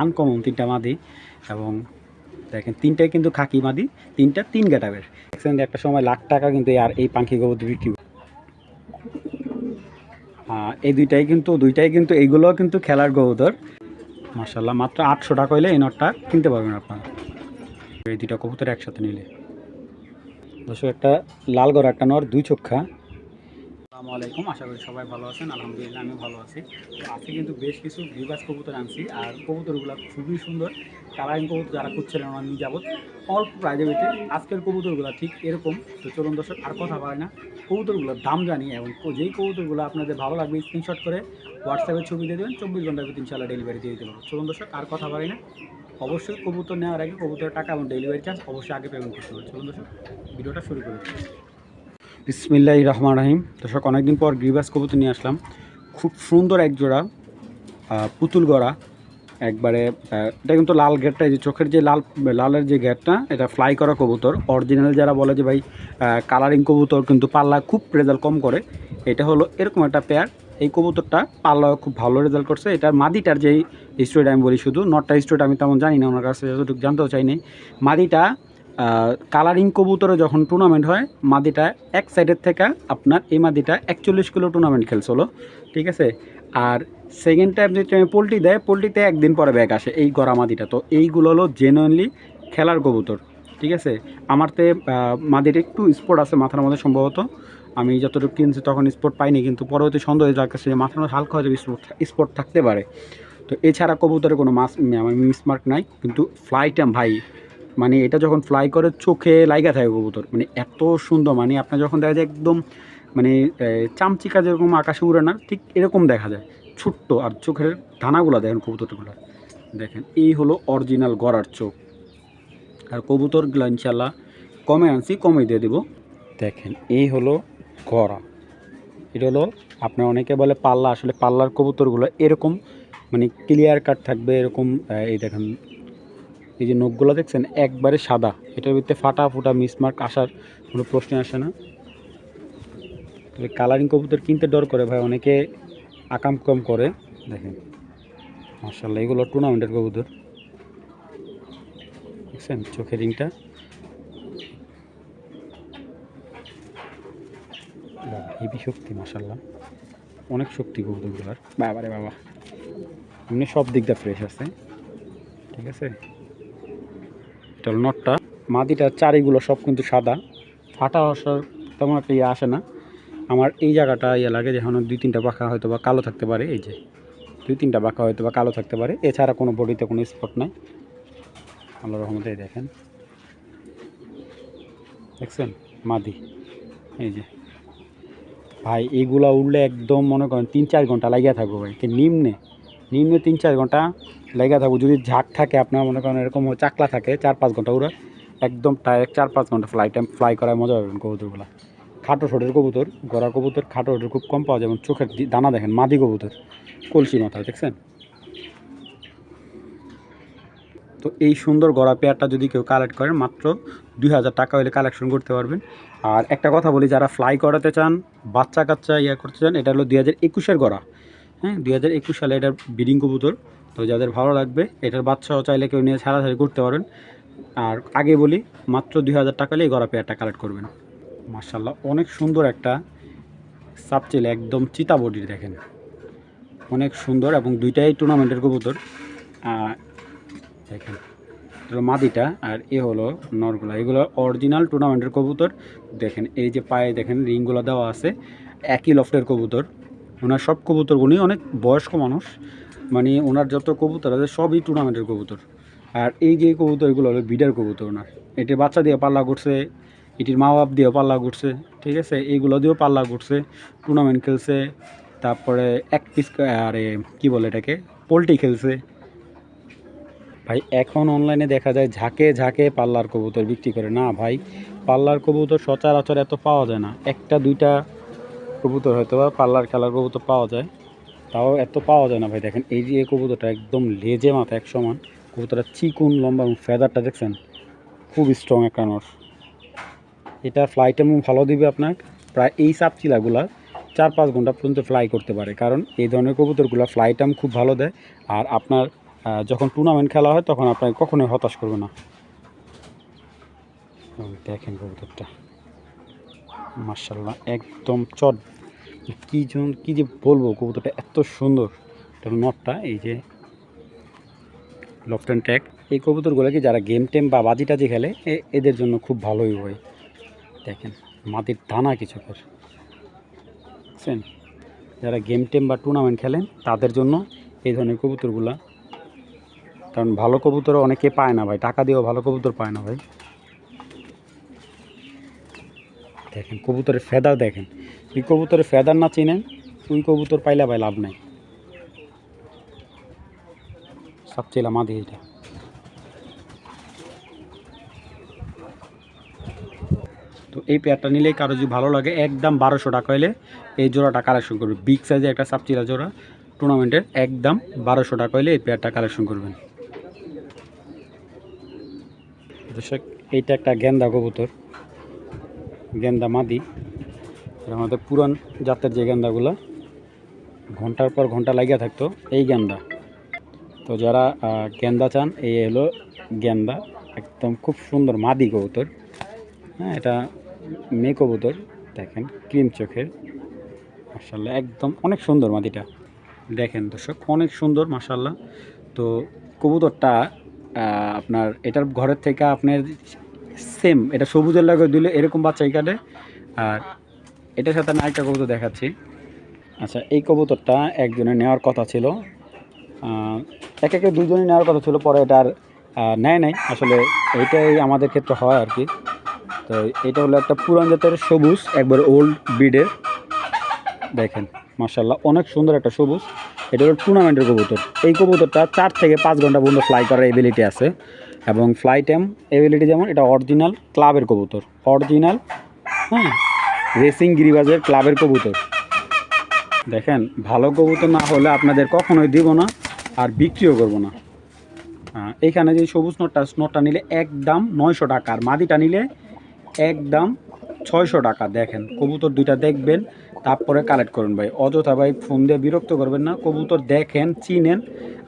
Uncommon 3টা মাদি, এবং দেখেন 3টাই কিন্তু খাকি মাদি, 3টা 3 গেটাবের। দেখছেন একটা সময় লাখ টাকা কিন্তু আর এই পাখি কবুতর বিক্রি। এই দুইটাই কিন্তু এইগুলো কিন্তু খেলার কবুতর। মাশাআল্লাহ মাত্র 800 টাকা হইলে এই নটটা কিনতে পারবেন আপনারা, এই দুইটা কবুতর একসাথে নিলে। দর্শক একটা লাল গড়া একটা নর, 2 চোখা। আসসালামু আলাইকুম, আশা করি সবাই ভালো আছেন। আলহামদুলিল্লাহ আমি ভালো আছি। তো আজকে কিন্তু বেশ কিছু গ্রিবাস কবুতর আনছি, আর কবুতরগুলো খুবই সুন্দর। কালারিং কবুতর যারা খুঁজছিলেন ওনার নিয়ে যাবত অল্প প্রাইজে বেটে আজকের কবুতরগুলো ঠিক এরকম। তো চলুন দর্শক আর কথা পারে না, কবুতরগুলোর দাম জানি, এবং যেই কবুতরগুলো আপনাদের ভালো লাগবে স্ক্রিনশট করে হোয়াটসঅ্যাপে ছবি দিয়ে দেবেন, 24 ঘন্টার ভিতরে ইনশাআল্লাহ ডেলিভারি দিয়ে দিতে পারবো। চলুন দর্শক আর কথা পারি না, অবশ্যই কবুতর নেওয়ার আগে কবুতরের টাকা এবং ডেলিভারি চার্জ অবশ্যই আগে পেমেন্ট করতে হবে। চলুন দর্শক ভিডিওটা শুরু করি। বিসমিল্লাহির রহমানির রহিম। দর্শক অনেকদিন পর গ্রিবাস কবুতর নিয়ে আসলাম, খুব সুন্দর এক জোড়া পুতুল গড়া একবারে। এটা কিন্তু লাল গেটটা, এই যে চোখের যে লালের যে গেটটা, এটা ফ্লাই করা কবুতর। অরিজিনাল যারা বলে যে ভাই কালারিং কবুতর কিন্তু পাল্লা খুব রেজাল্ট কম করে, এটা হলো এরকম একটা পেয়ার। এই কবুতরটা পাল্লা খুব ভালো রেজাল্ট করছে। এটার মাদিটার যেই স্টোরিটা আমি বলি, শুধু নটটা স্টোরিটা আমি তেমন জানি না, ওনার কাছে যতটুকু জানতেও চাইনি। মাদিটা কালারিং কবুতরে যখন টুর্নামেন্ট হয়, মাদিটা এক সাইডের থেকে আপনার এই মাদিটা 41 কিলো টুর্নামেন্ট খেলছিল, ঠিক আছে। আর সেকেন্ড টাইম যে পোলট্রি দেয়, পোলট্রিতে একদিন পরে ব্যাগ আসে এই গড়া মাদিটা। তো এইগুলো হলো জেনুইনলি খেলার কবুতর, ঠিক আছে। আমারতে মাদিটা একটু স্পট আছে মাথার মধ্যে সম্ভবত, আমি যতটুকু কিনছি তখন স্পট পাইনি, কিন্তু পরবর্তী সন্দেহ লাগছে যে মাথার মধ্যে হালকা হয়তো স্পট থাকতে পারে। তো এছাড়া কবুতরে কোনো মিসমার্ক নাই, কিন্তু ফ্লাই টাইম ভাই, মানে এটা যখন ফ্লাই করে চোখে লাইগা থাকে কবুতর, মানে এত সুন্দর। মানে আপনার যখন দেখা যায় একদম মানে চামচিকা যেরকম আকাশে উড়ে না, ঠিক এরকম দেখা যায় ছোট্ট। আর চোখের ধানাগুলো দেখেন কবুতরগুলো, দেখেন এই হলো অরিজিনাল গড়ার চোখ। আর কবুতরগুলো ইনশাল্লাহ কমে আনছি, কমে দিয়ে দেবো। দেখেন এই হলো গড়া, এটা হলো আপনার অনেকে বলে পাল্লা, আসলে পাল্লার কবুতরগুলো এরকম মানে ক্লিয়ার কাট থাকবে এরকম। এই দেখেন এই যে নখগুলো দেখছেন একবারে সাদা, এটার ভিতরে ফাটা ফুটা মিসমার্ক আসার কোনো প্রশ্ন আসে না। তবে কালারিং কবুতর কিনতে ডর করে ভাই, অনেকে আকাম কম করে। দেখেন মাশাআল্লাহ এগুলো টুর্নামেন্টের কবুতর, দেখছেন চোখের রিংটা, হেভি শক্তি মাশাআল্লাহ, অনেক শক্তি কবুতরগুলোর। বাবা রে বাবা, এমনি সব দিক দিয়ে ফ্রেশ আছে, ঠিক আছে। এটা হলো নটটা, মাদিটার চারিগুলো সব কিন্তু সাদা, ফাটা আসার তেমন একটা ইয়ে আসে না। আমার এই জায়গাটা ইয়ে লাগে, যেমন 2-3টা পাখা হয়তো বা কালো থাকতে পারে, এই যে 2-3টা পাখা হয়তো বা কালো থাকতে পারে, এছাড়া কোনো বডিতে কোনো স্পট নাই আল্লাহর রহমতে। দেখেন দেখছেন মাদি, এই যে ভাই এইগুলা উঠলে একদম মনে করেন 3-4 ঘন্টা লাগিয়ে থাকবো ভাই, নিম্নে 3-4 ঘন্টা লাগিয়ে থাকবো। যদি ঝাঁক থাকে আপনার মনে করেন এরকম চাকলা থাকে 4-5 ঘন্টা উড়ে, একদম ডাইরেক্ট 4-5 ঘন্টা ফ্লাই করায় মজা পাবেন কবুতরগুলো। খাটো ঠোঁটের কবুতর, গড়া কবুতর খাটো ঠোঁটের খুব কম পাওয়া যায়, যেমন চোখের দানা দেখেন মাদি কবুতর কলসি মাথা, দেখছেন। তো এই সুন্দর গড়া পেয়ারটা যদি কেউ কালেক্ট করেন, মাত্র 2000 টাকা হলে কালেকশন করতে পারবেন। আর একটা কথা বলি, যারা ফ্লাই করাতে চান, বাচ্চা কাচ্চা ইয়ে করতে চান, এটা হলো 2021-এর গড়া। হ্যাঁ 2021 সালে এটার ব্রিডিং কবুতর। তো যাদের ভালো লাগবে, এটার বাচ্চাও চাইলে কেউ নিয়ে ছাড়াছাড়ি করতে পারেন। আর আগে বলি মাত্র 2000 টাকা হলে এই গড়া পেয়ারটা কালেক্ট করবেন। মাশাআল্লাহ অনেক সুন্দর একটা সাবচেলে, একদম চিতা বডির, দেখেন অনেক সুন্দর, এবং দুইটাই টুর্নামেন্টের কবুতর। দেখেন মাদিটা আর এ হলো নরগুলা, এগুলো অরিজিনাল টুর্নামেন্টের কবুতর। দেখেন এই যে পায়ে দেখেন রিংগুলো দেওয়া আছে, একই লফটের কবুতর। ওনার সব কবুতর, উনি অনেক বয়স্ক মানুষ, মানে ওনার যত কবুতর আছে সবই টুর্নামেন্টের কবুতর। আর এই যে কবুতরগুলো হলো বিডার কবুতর ওনার, এটির বাচ্চা দিয়ে পাল্লা করছে, এটির মা বাপ দিয়েও পাল্লা করছে, ঠিক আছে। এইগুলো দিয়েও পাল্লা করছে, টুর্নামেন্ট খেলছে, তারপরে এক পিস আরে কী বলে এটাকে পোলট্রি খেলছে। ভাই এখন অনলাইনে দেখা যায় ঝাঁকে ঝাঁকে পাল্লার কবুতর বিক্রি করে, না ভাই পাল্লার কবুতর সচরাচর এত পাওয়া যায় না, 1-2টা কবুতর হয়তো বা পাল্লার খেলার কবুতর পাওয়া যায়, তাও এত পাওয়া যায় না ভাই। দেখেন এই যে কবুতরটা একদম লেজে মাথা এক সমান, কবুতরটা চিকুন লম্বা এবং ফেদারটা দেখছেন খুব স্ট্রং একটা নর। এটা ফ্লাইট এমন ভালো দিবে আপনার, প্রায় এই সাপচিলাগুলা 4-5 ঘন্টা পর্যন্ত ফ্লাই করতে পারে, কারণ এই ধরনের কবুতরগুলো ফ্লাইটাম খুব ভালো দেয়। আর আপনার যখন টুর্নামেন্ট খেলা হয় তখন আপনাকে কখনোই হতাশ করবে না। দেখেন কবুতরটা মাশাআল্লাহ একদম চট, কি যে বলবো, কবুতরটা এত সুন্দর। এটা নটটা, এই যে লফট অ্যান্ড ট্যাগ। এই কবুতরগুলো কি যারা গেম টেম বা বাজি টাজি খেলে এদের জন্য খুব ভালোই হয়। দেখেন মাটির দানা কিছু বুঝছেন, যারা গেম টেম বা টুর্নামেন্ট খেলেন তাদের জন্য এই ধরনের কবুতরগুলা, কারণ ভালো কবুতর অনেকে পায় না ভাই, টাকা দিয়েও ভালো কবুতর পায় না ভাই। দেখেন কবুতরের ফেদার দেখেন, এই কবুতরের ফেদার না চিনেন ওই কবুতর পাইলে ভাই লাভ নাই। সবচেয়ে মাদি এটা। তো এই পেয়ারটা নিলেই কারো যদি ভালো লাগে একদম 1200 টাকা হলে এই জোড়াটা কালেকশন করবে। বিগ সাইজে একটা সাপচিলা জোড়া টুর্নামেন্টের একদম 1200 টাকা হলে এই পেয়ারটা কালেকশন করবেন। দর্শক এইটা একটা গেন্দা কবুতর, গেন্দা মাদি। আমাদের পুরান জাতের যে গেন্দাগুলো ঘন্টার পর ঘন্টা লাগিয়ে থাকতো এই গেন্দা। তো যারা গেন্দা চান, এই হলো গেন্দা, একদম খুব সুন্দর মাদি কবুতর। হ্যাঁ, এটা মেয়ে কবুতর, দেখেন ক্রিম চোখের, মাশাআল্লাহ একদম অনেক সুন্দর মাদিটা। দেখেন দর্শক অনেক সুন্দর মাশাআল্লাহ। তো কবুতরটা আপনার এটার ঘরের থেকে আপনার সেম এটা সবুজের লাগে দিলে এরকম বাচ্চাই কাটে। আর এটার সাথে আমি আরেকটা কবুতর দেখাচ্ছি। আচ্ছা, এই কবুতরটা একজনের নেওয়ার কথা ছিল, একে দুজনই নেওয়ার কথা ছিল, পরে এটা আর নেয় নাই। আসলে এইটাই আমাদের ক্ষেত্রে হয় আর কি। তো এটা হলো একটা পুরান জাতের সবুজ, একবার ওল্ড ব্রিডের। দেখেন মাশাআল্লাহ অনেক সুন্দর একটা সবুজ। এটা হলো টুর্নামেন্টের কবুতর। এই কবুতরটা 4 থেকে 5 ঘন্টা পর্যন্ত ফ্লাই করার এবিলিটি আছে, এবং ফ্লাই টাইম এবিলিটি যেমন, এটা অরিজিনাল ক্লাবের কবুতর, অরিজিনাল হ্যাঁ রেসিং গিরিবাজের ক্লাবের কবুতর। দেখেন ভালো কবুতর না হলে আপনাদের কখনোই দিব না আর বিক্রিও করব না। এইখানে যে সবুজ নটটা নিলে একদম 900 টাকা, আর মাদিটা নিলে একদম 600 টাকা। দেখেন কবুতর দুইটা দেখবেন তারপরে কালেক্ট করুন ভাই, অযথা ভাই ফোন দিয়ে বিরক্ত করবেন না। কবুতর দেখেন, চিনেন।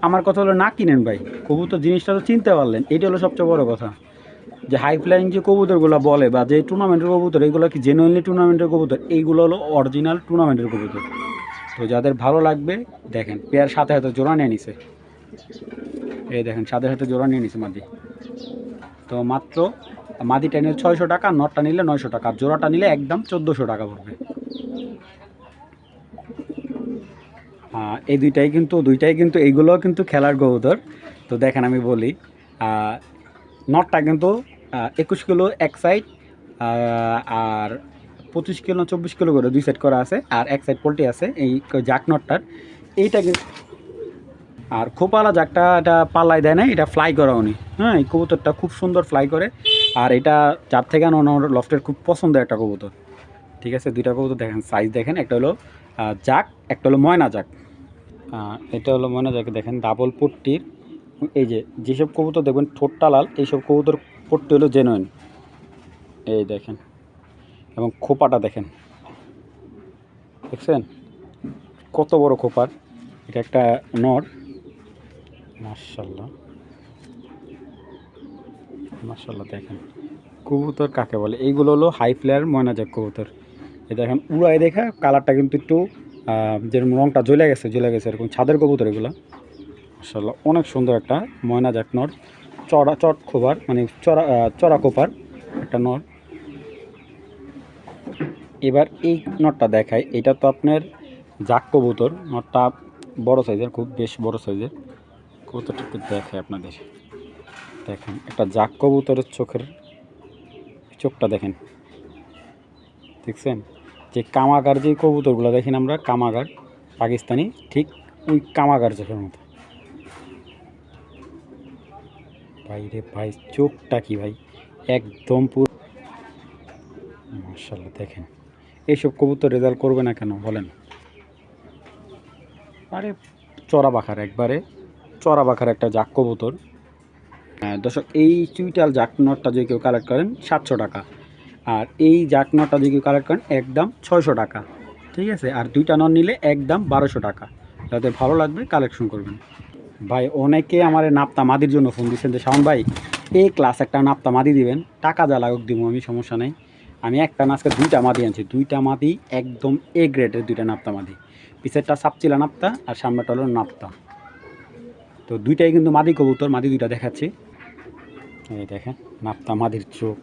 আমার কথা হলো না কিনেন ভাই, কবুতর জিনিসটা তো চিনতে পারলেন, এইটা হলো সবচেয়ে বড় কথা। যে হাই ফ্লাইং যে কবুতরগুলো বলে বা যে টুর্নামেন্টের কবুতর, এইগুলো কি জেনুইনলি টুর্নামেন্টের কবুতর? এইগুলো হলো অরিজিনাল টুর্নামেন্টের কবুতর। তো যাদের ভালো লাগবে দেখেন পেয়ার সাথে সাথে জোড়া নিয়ে নিছে, এই দেখেন সাথে সাথে জোড়া নিয়ে নিছে মাদি। তো মাত্র মাদিটা নিলে 600 টাকা, নটটা নিলে 900 টাকা, আর জোড়াটা নিলে একদম 1400 টাকা পড়বে। এই দুইটাই কিন্তু এইগুলোও কিন্তু খেলার কবুতর। তো দেখেন আমি বলি, নটটা কিন্তু 21 কিলো এক সাইড, আর 25 কিলো 24 কিলো করে 2 সাইড করা আছে, আর এক সাইড পোল্ট্রি আছে এই জাক নটটার। এইটা কিন্তু আর খোপালা জাকটা এটা পাল্লাই দেয় না, এটা ফ্লাই করা উনি। হ্যাঁ, এই কবুতরটা খুব সুন্দর ফ্লাই করে, আর এটা যার থেকে আমার লফটের খুব পছন্দের একটা কবুতর। ঠিক আছে, দুইটা কবুতর দেখেন, সাইজ দেখেন, একটা হলো জাক, একটা হলো ময়না জাক। এটা হলো ময়না জাক, দেখেন ডাবল পট্টির। এই যেসব কবুতর দেখবেন ঠোঁটটা লাল, এইসব কবুতর পট্টি হলো জেনুইন। এই দেখেন, এবং খোপাটা দেখেন, দেখছেন কত বড় খোপার। এটা একটা নর, মাশাআল্লাহ মাশাআল্লাহ। দেখেন কবুতর কাকে বলে, এইগুলো হলো হাই ফ্লেয়ার ময়না জাক কবুতর। এই দেখেন উড়াই দেখা কালারটা কিন্তু একটু যেরকম রঙটা জ্বলে গেছে এরকম ছাদের কবুতর এগুলো। মাশাআল্লাহ অনেক সুন্দর একটা ময়না জাক নর, চট খোপার, মানে চড়া খোপার একটা নর। এবার এই নটটা দেখাই, এটা তো আপনার জাক কবুতর, নটটা বড় সাইজের, খুব বেশ বড় সাইজের কবুতরটা। একটু দেখাই আপনাদের, দেখেন একটা জাক কবুতরের চোখটা দেখেন, দেখছেন যে কামাগার যে কবুতরগুলো দেখেন আমরা, কামাগার পাকিস্তানি, ঠিক ওই কামাগার চোখের মতো। ভাই রে ভাই, চোখটা কি ভাই, একদম পুরো মাশাআল্লাহ। দেখেন এইসব কবুতর রেজাল্ট করবে না কেন বলেন? আরে একবারে চড়া বাখার একটা জাক কবুতর। দর্শক এই চুইটাল জাক নটটা যদি কেউ কালেক্ট করেন 700 টাকা, আর এই জাক নটটা যদি কেউ কালেক্ট করেন একদম 600 টাকা। ঠিক আছে, আর দুইটা নট নিলে একদম 1200 টাকা। যাদের ভালো লাগবে কালেকশন করবেন। ভাই অনেকে আমার নাপ্তা মাদির জন্য ফোন দিচ্ছেন যে শাওন ভাই এ ক্লাস একটা নাপ্তা মাদি দিবেন, টাকা যা লাগুক দিব, আমি সমস্যা নেই। আমি একটা না আজকে 2টা মাদি আনছি, 2টা মাদি একদম এ গ্রেডের 2টা নাপ্তা মাদি। পিছেরটা সাপচিলা নাপ্তা আর সামনেটা হলো নাপ্তা। তো 2টাই কিন্তু মাদি কবুতর, মাদি 2টা দেখাচ্ছি। এই দেখেন নাপ্তা মাদির চোখ,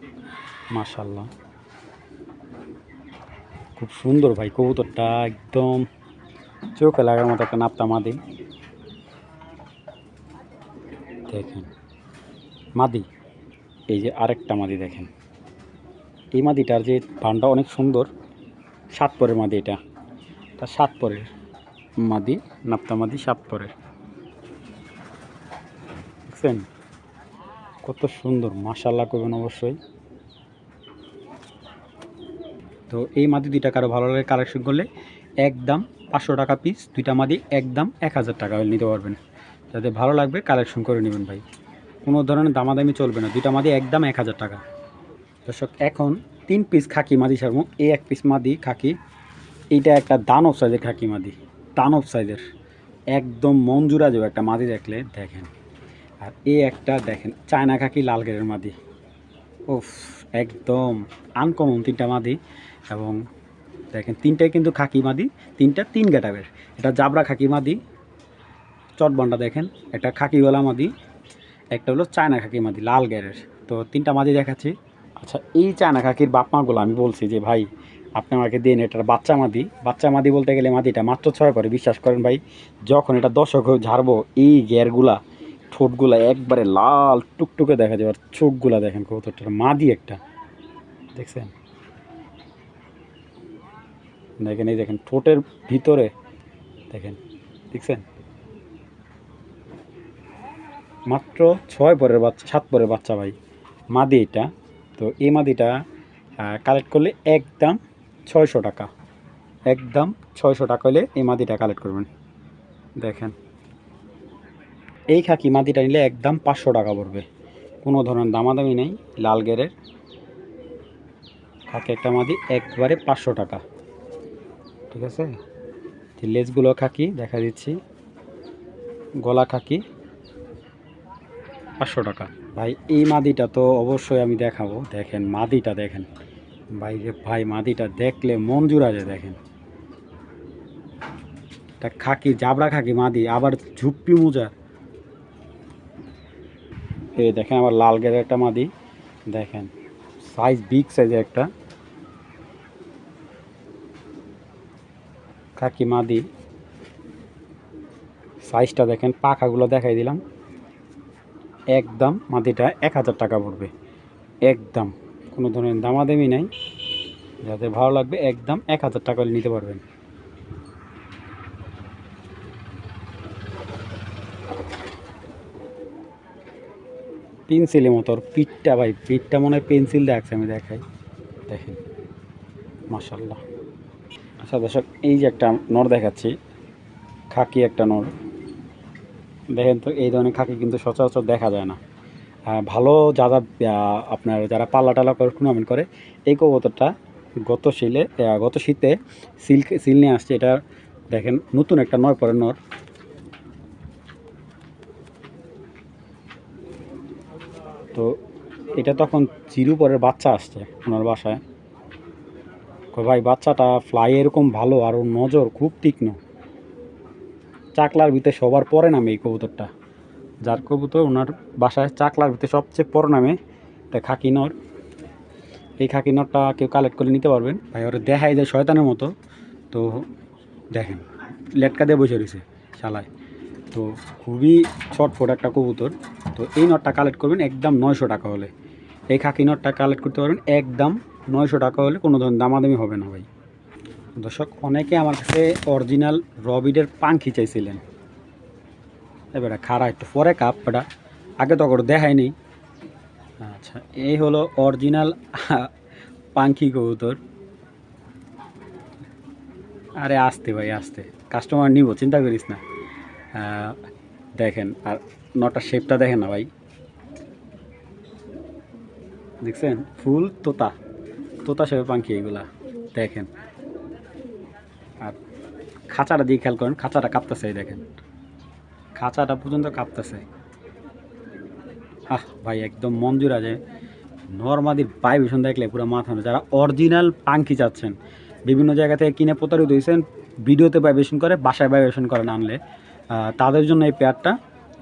মাশাল্লাহ খুব সুন্দর ভাই কবুতরটা, একদম চোখে লাগার মতো একটা নাপ্তা মাদি। দেখেন মাদি, এই যে আরেকটা মাদি দেখেন, এই মাদিটার যে বানটা অনেক সুন্দর, 7 পরের মাদি, এটা 7 পরের মাদি, নাপ্তা মাদি 7 পরের। দেখছেন কত সুন্দর, মাশাল্লাহ করবেন অবশ্যই। তো এই মাদি 2টা কারো ভালো লাগে কালেকশন করলে একদম 500 টাকা পিস, 2টা মাদি একদম 1000 টাকা হলে নিতে পারবেন। যাদের ভালো লাগবে কালেকশন করে নেবেন ভাই, কোনো ধরনের দামাদামি চলবে না। 2টা মাদি একদম 1000 টাকা। দর্শক এখন 3 পিস খাকি মাদি সারমু। এই 1 পিস মাদি খাকি, এইটা একটা দানব সাইজের খাকি মাদি, দানব সাইজের, একদম মন জুড়া যাবে একটা মাদি দেখলে। দেখেন আর এই একটা দেখেন চায়না খাকি লাল গেরের মাদি, ওফ একদম আনকমন 3টা মাদি। এবং দেখেন 3টাই কিন্তু খাকি মাদি, 3টা 3 গেটাবের। এটা জাবরা খাকি মাদি, চটবন্ডা দেখেন, একটা খাকিওয়ালা মাদি, একটা হলো চায়না খাকি মাদি লাল গেরের। তো 3টা মাদি দেখাচ্ছি। আচ্ছা এই চায়না খাকির বাপ মাগুলো আমি বলছি যে ভাই আপনি আমাকে দিন, এটার বাচ্চা মাদি। বাচ্চা মাদি বলতে গেলে মাদিটা মাত্র 6 করে, বিশ্বাস করেন ভাই। যখন এটা দর্শক ঝাড়বো এই গেরগুলা, ঠোঁটগুলা একবারে লাল টুকটুকে দেখা যাবে, আর চোখগুলা দেখেন কবুতরটার মাদি একটা, দেখছেন দেখেন, এই দেখেন ঠোঁটের ভিতরে দেখেন, দেখছেন মাত্র 6 পরের বাচ্চা, 7 পরের বাচ্চা ভাই মাদি এটা। তো এই মাদিটা কালেক্ট করলে একদম 600 টাকা, একদম 600 টাকা হলে এই মাদিটা কালেক্ট করবেন। দেখেন এই খাকি মাদিটা নিলে একদম 500 টাকা পড়বে, কোনো ধরনের দামাদামি নেই। লাল গেরের খাকি একটা মাদি একবারে 500 টাকা, ঠিক আছে। লেজগুলো খাকি দেখা দিচ্ছি, গলা খাকি 500 টাকা। ভাই এই মাদিটা তো অবশ্যই আমি দেখাবো। দেখেন মাদিটা দেখেন ভাই, যে ভাই মাদিটা দেখলে মন জুড়া যায়। দেখেন এটা খাকি, জাবরা খাকি মাদি, আবার ঝুপ্পি মোজা। এই দেখেন আবার লাল গেরের একটা মাদি, দেখেন সাইজ বিগ সাইজের একটা খাকি মাদি, সাইজটা দেখেন, পাখাগুলো দেখাই দিলাম। একদম মাদিটা 1000 টাকা পড়বে, একদম কোনো ধরনের দামাদামি নাই। যাদের ভালো লাগবে একদম 1000 টাকা হলে নিতে পারবেন। পেন্সিলের মতো পিঠটা ভাই, পিঠটা মনে হয় পেন্সিল দেখছে, আমি দেখাই দেখেন মাশাল্লাহ। আচ্ছা দর্শক এই যে একটা নর দেখাচ্ছি, খাকি একটা নর, দেখেন তো এই ধরনের খাকি কিন্তু সচরাচর দেখা যায় না। ভালো যারা আপনার যারা পাল্লা টাল্লা করে টুর্নামেন্ট করে, এই কবুতরটা গত শীতে সিল নিয়ে আসছে। এটা দেখেন নতুন একটা 9 পরের নর। তো এটা তখন 0 পরের বাচ্চা আসছে ওনার বাসায়। ভাই বাচ্চাটা ফ্লাই এরকম ভালো, আর ওর নজর খুব তীক্ষ্ণ, চাকলার ভিতরে সবার পরে নামে এই কবুতরটা। যার কবুতর ওনার বাসায় চাকলার ভিতরে সবচেয়ে পরে নামে এটা খাকি নর। এই খাকি নরটা কেউ কালেক্ট করে নিতে পারবেন ভাই, ওরা দেখাই যায় শয়তানের মতো। তো দেখেন লেটকা দিয়ে বসে রয়েছে শালায়, তো খুবই ছটফট একটা কবুতর। তো এই নটটা কালেক্ট করবেন একদম 900 টাকা হলে। এই খাকি নটটা কালেক্ট করতে পারবেন একদম 900 টাকা হলে, কোনো ধরনের দামাদামি হবে না ভাই। দর্শক অনেকে আমার কাছে অরিজিনাল রবিডের পাঙ্খি চাইছিলেন, এবারে খাড়া একটু পরে কাপ, এটা আগে তো করে দেখায়নি। আচ্ছা এই হলো অরিজিনাল পাঙ্খি কবুতর। আরে আসতে ভাই আসতে, কাস্টমার নিব, চিন্তা করিস না। দেখেন আর নটার শেপটা দেখেন না ভাই, দেখছেন ফুল তোতা, তোতা শেপের পাঙ্খি এগুলা দেখেন। আর খাঁচাটা দিয়ে খেয়াল করেন, খাঁচাটা কাঁপতেছে, দেখেন খাঁচাটা পর্যন্ত কাঁপতেছে। ভাই একদম মন জুড়া যায়। নর্মাদির ভাইব্রেশন দেখলে পুরো মাথা নড়ে। যারা অরিজিনাল পাঙ্কি চাচ্ছেন, বিভিন্ন জায়গা থেকে কিনে প্রতারিত হয়েছেন, ভিডিওতে ভাইব্রেশন করে বাসায় ভাইব্রেশন করে না আনলে, তাদের জন্য এই পেয়ারটা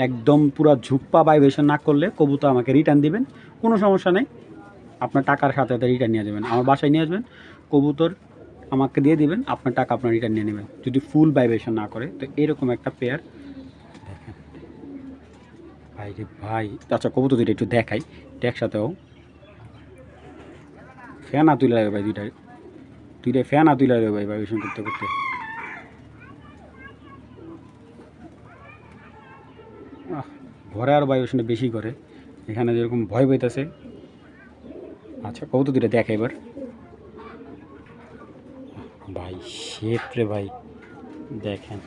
একদম পুরো ঝুপ্পা ভাইব্রেশন না করলে কবুতর আমাকে রিটার্ন দিবেন, কোনো সমস্যা নেই। আপনার টাকার সাথে সাথে রিটার্ন নিয়ে যাবেন, আমার বাসায় নিয়ে আসবেন, কবুতর আমাকে দিয়ে দিবেন, আপনার টাকা আপনার রিটার্ন নিয়ে নেবেন যদি ফুল ভাইব্রেশন না করে। তো এরকম একটা পেয়ার দেখেন ভাই রে ভাই। আচ্ছা কবুতর দুইটা একটু দেখাই, একসাথেও ফ্যানা তুলে লাগবে ভাই, দুইটাই ফ্যানা তুলে লাগবে ভাই ভাইব্রেশন করতে করতে। ঘরে আর ভাইব্রেশনটা বেশি করে, এখানে যেরকম ভয় পাইতেছে। আচ্ছা কবুতর দুইটা দেখা এবার ভাই, শেপ রে ভাই, দেখেন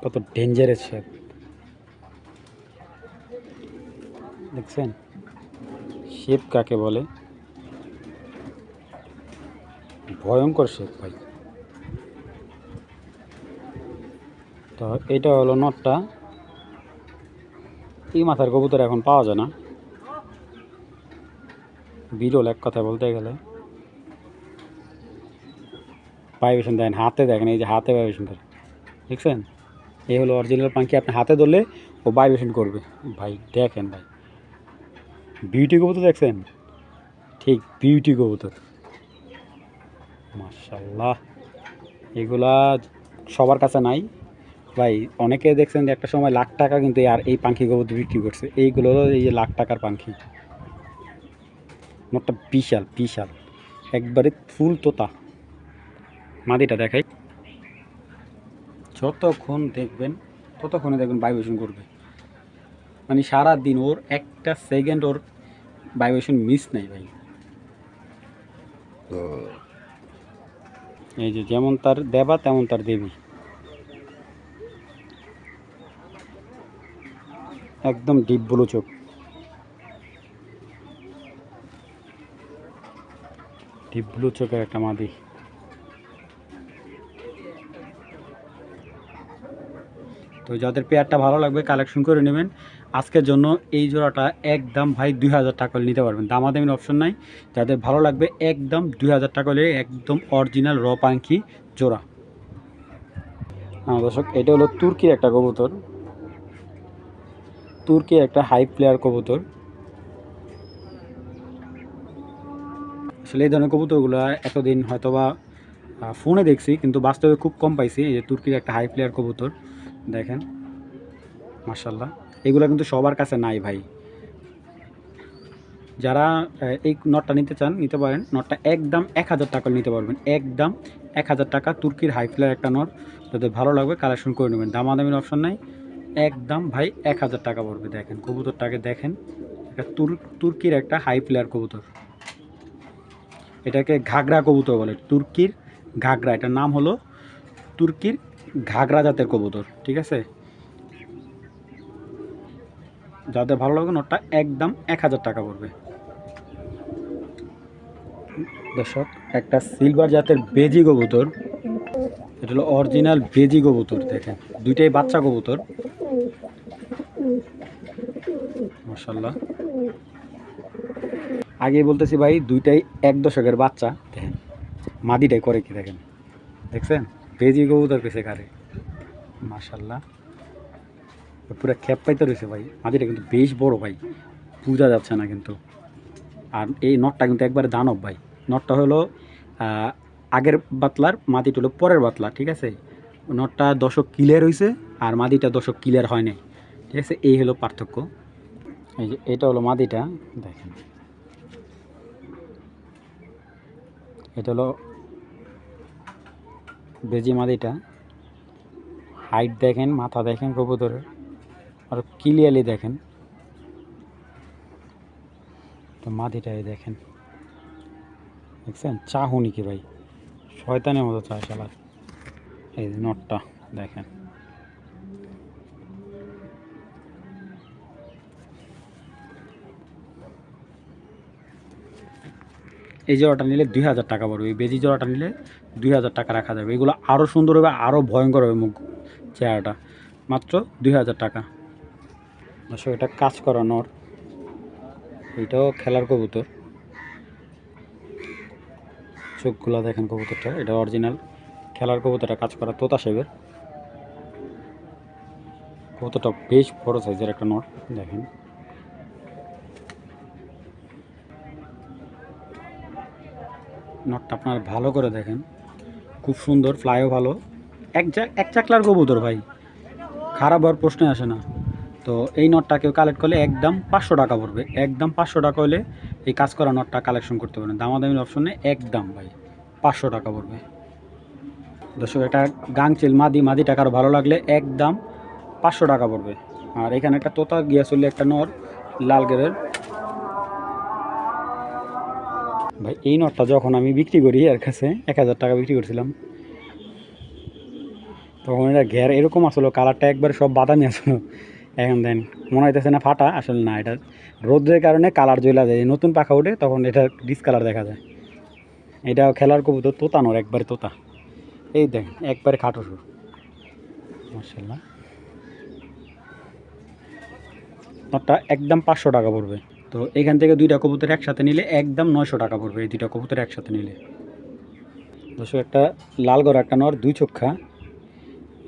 কত ডেঞ্জারাস শেপ, দেখছেন শেপ কাকে বলে, ভয়ঙ্কর শেপ ভাই। তো এটা হলো নটটা। এই মাথার কবুতর এখন পাওয়া যায় না, বিরল এক কথা বলতে গেলে। ভাইব্রেশন দেখেন, হাতে দেখেন, এই যে হাতে ভাইব্রেশন করে, দেখছেন? এই হলো অরিজিনাল পাখি। আপনি হাতে ধরলে ও ভাইব্রেশন করবে ভাই। দেখেন ভাই, বিউটি কবুতর দেখছেন, ঠিক বিউটি কবুতর, মাশাআল্লাহ। এগুলা সবার কাছে নাই ভাই। অনেকে দেখছেন যে একটা সময় লাখ টাকা কিন্তু আর এই পাখি কবুতর বিক্রি করছে। এইগুলো হলো এই যে লাখ টাকার পাখি। মোটটা বিশাল বিশাল, একবারে ফুল তোতা। মাদিটা দেখাই, যতক্ষণ দেখবেন ততক্ষণে দেখবেন ভাইব্রেশন করবে, মানে সারা দিন ওর একটা সেকেন্ড ওর ভাইব্রেশন মিস নাই ভাই। এই যে যেমন তার দেবা তেমন তার দেবী, একদম ডিপ ব্লু চোখ, ডিপ ব্লু চোখের একটা মাদি। তো যাদের পেয়ারটা ভালো লাগবে কালেকশন করে নেবেন। আজকের জন্য এই জোড়াটা একদম ভাই 2000 টাকা নিতে পারবেন, দামাদামির অপশন নাই। যাদের ভালো লাগবে একদম 2000 টাকা হলে একদম অরিজিনাল র পাখি জোড়া। দর্শক এটা হলো তুর্কির একটা কবুতর, তুর্কি একটা হাই প্লেয়ার কবুতর। আসলে এই ধরনের কবুতরগুলো এতদিন হয়তোবা ফোনে দেখছি, কিন্তু বাস্তবে খুব কম পাইছি। এই যে তুর্কির একটা হাই প্লেয়ার কবুতর দেখেন, মাশাআল্লাহ। এগুলো কিন্তু সবার কাছে নাই ভাই। যারা এই নটটা নিতে চান নিতে পারেন। নটটা একদম 1000 টাকা নিতে পারবেন, একদম 1000 টাকা। তুর্কির হাই প্লেয়ার একটা নট, যাদের ভালো লাগবে কালেকশন করে নেবেন, দামাদামির অপশন নাই। একদম ভাই 1000 টাকা পড়বে। দেখেন কবুতরটাকে দেখেন, এটা তুর্কির একটা হাই প্লেয়ার কবুতর। এটাকে ঘাগরা কবুতর বলে, তুর্কির ঘাগরা। এটার নাম হলো তুর্কির ঘাগরা জাতের কবুতর, ঠিক আছে? যাদের ভালো লাগবে নটটা একদম 1000 টাকা পড়বে। দর্শক একটা সিলভার জাতের বেজি কবুতর, এটা হলো অরিজিনাল বেজি কবুতর। দেখেন দুইটাই বাচ্চা কবুতর, মাশাআল্লাহ। আগে বলতেছি ভাই, দুইটাই 1 দশকের বাচ্চা। দেখেন মাদিটাই করে কি দেখেন, দেখছেন? বেজি কবুতর পেছে কারে, মাশাআল্লাহ। পুরো খেপ পাইতে রয়েছে ভাই। মাদিটা কিন্তু বেশ বড় ভাই, বোঝা যাচ্ছে না কিন্তু। আর এই নটটা কিন্তু একবারে দানব ভাই। নটটা হলো আগের বাতলার, মাদিটা হলো পরের বাতলা, ঠিক আছে? নটটা দশক ক্লিয়ার হয়েছে আর মাদিটা দশক ক্লিয়ার হয় নাই, ঠিক আছে? এই হলো পার্থক্য। এই যে এটা হলো মাদিটা, দেখেন এটা হলো বেজি মাদিটা। হাইট দেখেন, মাথা দেখেন কবুতরের, আর ক্লিয়ারলি দেখেন। তো মাদিটাই দেখেন, দেখছেন? চাহুনি কি ভাই, শয়তানের মতো চা শালা। এই যে নটটা দেখেন, এই জোড়াটা নিলে 2000 টাকা পড়বে। এই বেজি জোড়াটা নিলে 2000 টাকা রাখা যাবে। এগুলো আরও সুন্দর হবে, আরও ভয়ঙ্কর হবে মুখ চেহারাটা। মাত্র 2000 টাকা। দর্শক এটা কাজ করা নর, এটাও খেলার কবুতর। চোখগুলো দেখেন কবুতরটা, এটা অরিজিনাল খেলার কবুতরটা কাজ করা তোতা শেপের কবুতরটা, বেশ বড় সাইজের একটা নর। দেখেন নটটা আপনার ভালো করে দেখেন, খুব সুন্দর, ফ্লাইও ভালো, এক চাকলার কবুতর ভাই, খারাপ হওয়ার প্রশ্নই আসে না। তো এই নটটা কেউ কালেক্ট করলে একদম 500 টাকা পড়বে, একদম 500 টাকা হলে এই কাজ করা নটটা কালেকশন করতে পারেন। দামাদামির অপশন নেই, একদম ভাই 500 টাকা পড়বে। দর্শক একটা গাংচিল মাদি টাকার ভালো লাগলে একদম 500 টাকা পড়বে। আর এখানে একটা তোতা গিয়া চললে একটা নর লাল গেরের ভাই। এই নটটা যখন আমি বিক্রি করি এর কাছে 1000 টাকা বিক্রি করছিলাম, তখন এটা ঘের এরকম আসলো, কালারটা একবারে সব বাদামি আসলো। এখন দেন মনে হইতেছে না ফাটা, আসলে না, এটা রোদ্রের কারণে কালার জ্বলা যায়, নতুন পাখা ওঠে তখন এটা ডিসকালার দেখা যায়। এটাও খেলার কবুতর, তোতানোর একবারে তোতা। এই দেখ একবারে খাটো সুর, মাশাআল্লাহ। নটটা একদম 500 টাকা পড়বে। তো এখান থেকে দুইটা কবুতর একসাথে নিলে একদম 900 টাকা পড়বে, এই দুইটা কবুতর একসাথে নিলে। দর্শক একটা লাল গড় একটা নর, 2 চোখা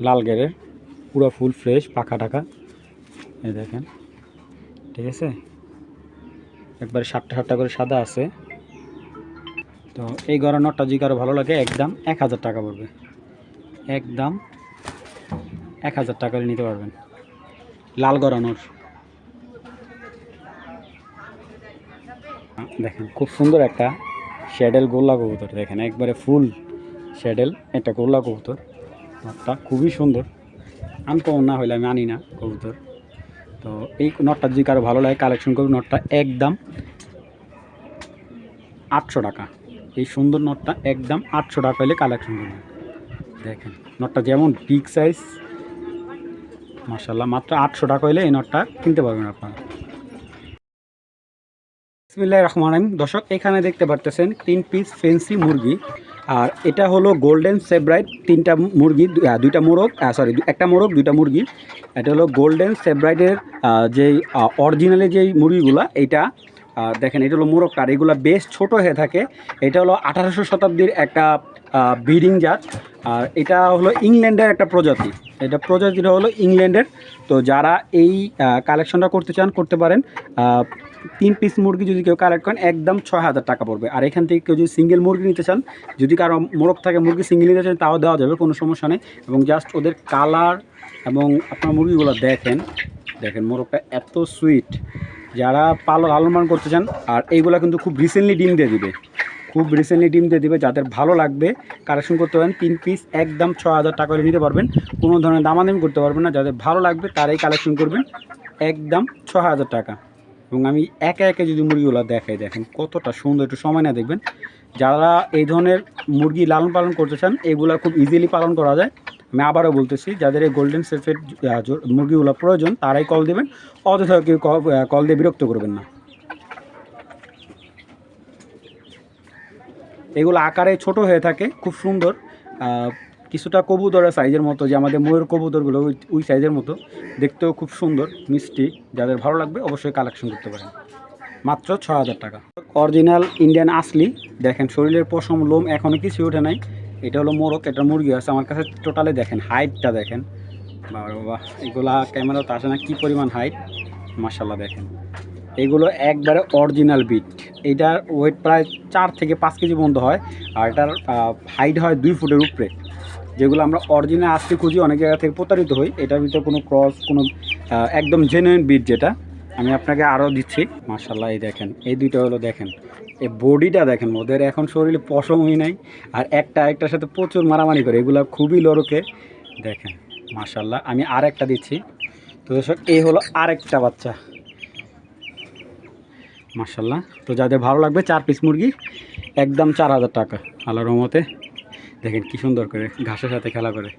লাল গেরের, পুরো ফুল ফ্রেশ, পাখা টাকা, এই দেখেন, ঠিক আছে, একবারে 7টা করে সাদা আছে। তো এই গড়া নটটা যদি কারো ভালো লাগে একদম 1000 টাকা পড়বে, একদম 1000 টাকা নিতে পারবেন, লাল গড়া নর। দেখেন খুব সুন্দর একটা শ্যাডেল গোল্লা কবুতর, দেখেন একবারে ফুল শ্যাডেল একটা গোল্লা কবুতর। নটটা খুবই সুন্দর, আনকমন না হলে আমি আনি না কবুতর। তো এই নটটা যদি কারো ভালো লাগে কালেকশন করবে, নটটা একদম 800 টাকা। এই সুন্দর নটটা একদম 800 টাকা হলে কালেকশন করবেন। দেখেন নটটা যেমন বিগ সাইজ, মাশাআল্লাহ, মাত্র 800 টাকা হলে এই নটটা কিনতে পারবেন আপনারা। বিসমিল্লাহির রহমানির রহিম। দর্শক এখানে দেখতে পারতেছেন 3 পিস ফেন্সি মুরগি, আর এটা হলো গোল্ডেন সেব্রাইট, 3টা মুরগি, 2টা মোরগ, সরি একটা মোরগ 2টা মুরগি। এটা হলো গোল্ডেন সেব্রাইটের যেই অরিজিনালি যেই মুরগিগুলা, এইটা দেখেন এটা হলো মোরগটা, আর এগুলো বেশ ছোট হয়ে থাকে। এটা হলো 1800 শতাব্দীর একটা ব্রিডিং জাত, আর এটা হলো ইংল্যান্ডের একটা প্রজাতি, এটা প্রজাতিটা হলো ইংল্যান্ডের। তো যারা এই কালেকশনটা করতে চান করতে পারেন। 3 পিস মুরগি যদি কেউ কালেক্ট করেন একদম 6000 টাকা পড়বে। আর এখান থেকে কেউ যদি সিঙ্গেল মুরগি নিতে চান, যদি কারো মোরগ থাকে মুরগি সিঙ্গেল নিতে চান তাও দেওয়া যাবে, কোনো সমস্যা নেই। এবং জাস্ট ওদের কালার এবং আপনার মুরগিগুলো দেখেন, দেখেন মোরগটা এত সুইট, যারা লালন পালন করতে চান। আর এইগুলো কিন্তু খুব রিসেন্টলি ডিম দিয়ে দিবে, খুব রিসেন্টলি ডিম দিয়ে দিবে। যাদের ভালো লাগবে কালেকশন করতে পারেন, 3 পিস একদম 6000 টাকা করে নিতে পারবেন, কোনো ধরনের দামাদামি করতে পারবেন না। যাদের ভালো লাগবে তারাই কালেকশন করবেন, একদম 6000 টাকা। এবং আমি একে একে যদি মুরগিগুলো দেখাই, দেখেন কতটা সুন্দর, একটু সময় না দেখবেন। যারা এই ধরনের মুরগি লালন পালন করতে চান, এগুলো খুব ইজিলি পালন করা যায়। আমি আবারও বলতেছি, যাদের এই গোল্ডেন সেফের মুরগিগুলো প্রয়োজন তারাই কল দেবেন, অযথা কেউ কল দিয়ে বিরক্ত করবেন না। এগুলো আকারে ছোট হয়ে থাকে, খুব সুন্দর, কিছুটা কবুতরের সাইজের মতো, যে আমাদের ময়ূর কবুতরগুলো ওই সাইজের মতো, দেখতেও খুব সুন্দর মিষ্টি। যাদের ভালো লাগবে অবশ্যই কালেকশন করতে পারেন, মাত্র 6000 টাকা। অরিজিনাল ইন্ডিয়ান আসলি, দেখেন শরীরের পশম লোম এখনও কিছু ওঠে নাই। এটা হলো মোরগ, এটা মুরগি আছে আমার কাছে। টোটালে দেখেন হাইটটা দেখেন, বাবা এগুলা ক্যামেরাতে আসে না, কী পরিমাণ হাইট, মাশাআল্লাহ। দেখেন এগুলো একবারে অরিজিনাল বিট, এইটার ওয়েট প্রায় 4 থেকে 5 কেজি পর্যন্ত হয়, আর এটার হাইট হয় 2 ফুটের উপরে। যেগুলো আমরা অরিজিনাল আসলি খুঁজি, অনেক জায়গা থেকে প্রতারিত হই। এটার ভিতরে কোনো ক্রস, কোনো একদম জেনুইন বিট, যেটা আমি আপনাকে আরও দিচ্ছি। মাশাআল্লাহ এই দেখেন, এই দুইটা হলো, দেখেন এই বডিটা দেখেন, ওদের এখন শরীরে পশমই নাই, আর একটার সাথে প্রচুর মারামারি করে, এগুলো খুবই লড়কে। দেখেন মাশাআল্লাহ, আমি আরেকটা দিচ্ছি। তো দর্শক এই হলো আরেকটা বাচ্চা, মাশাআল্লাহ। তো যাদের ভালো লাগবে 4 পিস মুরগি একদম 4000 টাকা, আল্লাহর রহমতে। দেখেন কি সুন্দর করে ঘাসের সাথে খেলা করে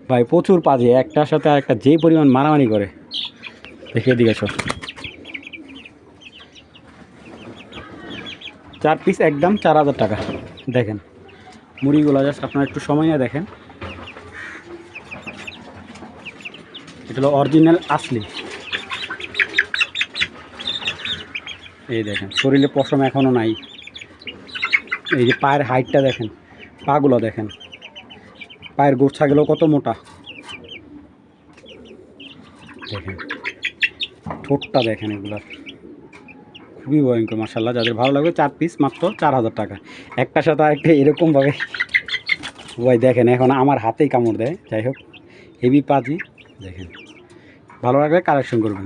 ভাই, প্রচুর পাজে, একটার সাথে আরেকটা যেই পরিমাণ মারামারি করে, দেখিয়ে দিয়েছ। 4 পিস একদম 4000 টাকা। দেখেন মুরগিগুলো জাস্ট আপনারা একটু সময় নিয়ে দেখেন, এটা হলো অরিজিনাল আসলি। এই দেখেন শরীরে পশম এখনও নাই। এই যে পায়ের হাইটটা দেখেন, পাগুলো দেখেন, পায়ের গোছাগুলো কত মোটা দেখেন, ঠোঁটটা দেখেন, এগুলার খুবই ভয়ঙ্কর মাশাআল্লাহ। যাদের ভালো লাগবে 4 পিস মাত্র 4000 টাকা। একটার সাথে আরেকটা এরকমভাবে ভাই দেখেন, এখন আমার হাতেই কামড় দেয়। যাই হোক, হেভি পাজি দেখেন, ভালো লাগলে কালেকশন করবেন।